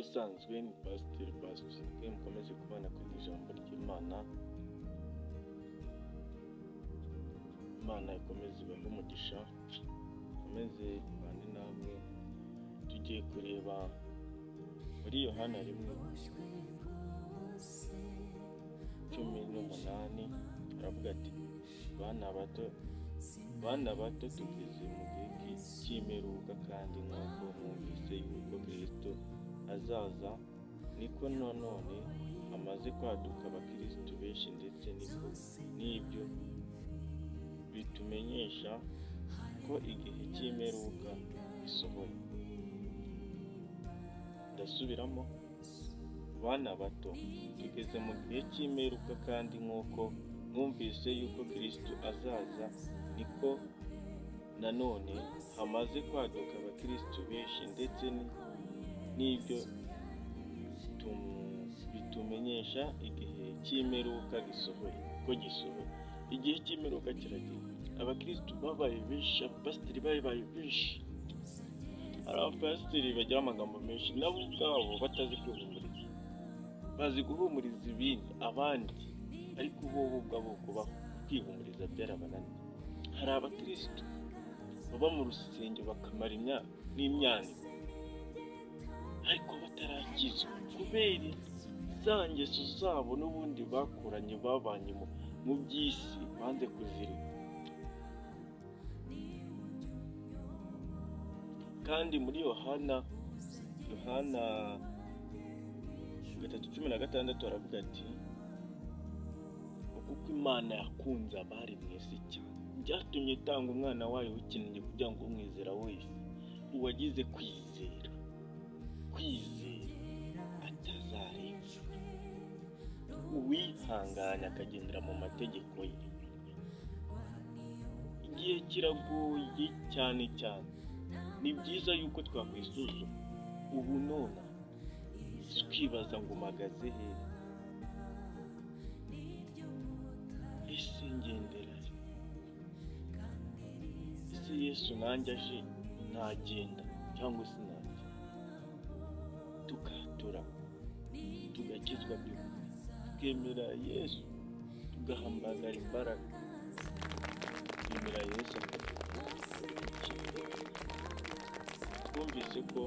nk'ubusanzwe ni Pasiteri Pasifike, mukomeze kubana ku ijambo ry'Imana. Imana ikomeze ibahe umugisha, ikomeze ibane namwe. Tugiye kureba muri Yohana 1:18, aravuga ati bana bato tugeze mu gihe cy'imperuka, kandi nk'uko mwumvise yuko Kristo azaza, niko nanone amaze kwaduka abakristo benshi, ndetse n'ibyo bitumenyesha ko igihe cy'imperuka gisohoye. Ndasubiramo, bana bato tugeze mu gihe cy'imperuka, kandi nk'uko mwumvise yuko Kristo azaza, niko nanone hamaze kwaduka abakristo benshi, ndetse n'ibyo bitumenyesha igihe cy'imperuka gisohoye. Igihe cy'imperuka kiragera, abakristo babaye benshi, abapasiteri babaye benshi. Hari abapasiteri bagira amagambo menshi, nabo ubwabo batazi kwihumuriza, bazi guhumuriza ibindi abandi, ariko bo ubwabo kwihumuriza byarabananiye. Hari abakristo baba mu rusengero bakamara n'imyaniko, ariko batarakizwa kubera za ngeso zabo n'ubundi bakuranye, babanye mu by'isi, banze kuzirika. Kandi muri Yohana 3:16 aravuga ati, kuko Imana yakunze abari mu isi cyane, byatumye itanga umwana wayo w'ikinege, kugira ngo umwizera wese, uwagize kwizera atazarengwa, uwihanganye akagendera mu mategeko ye. Igihe kiragoye cyane. Ni byiza yuko twakwisuzuma ubu none, twibaza ngo mpagaze he, ese ngendera he, ese Yesu nanjye aje ntagenda cyangwa se nanjye? Tukatura, tugakizwa by'ukuri, tukemera Yesu, tugahambagara imbaraga, tukemera Yesu. Twumvise ko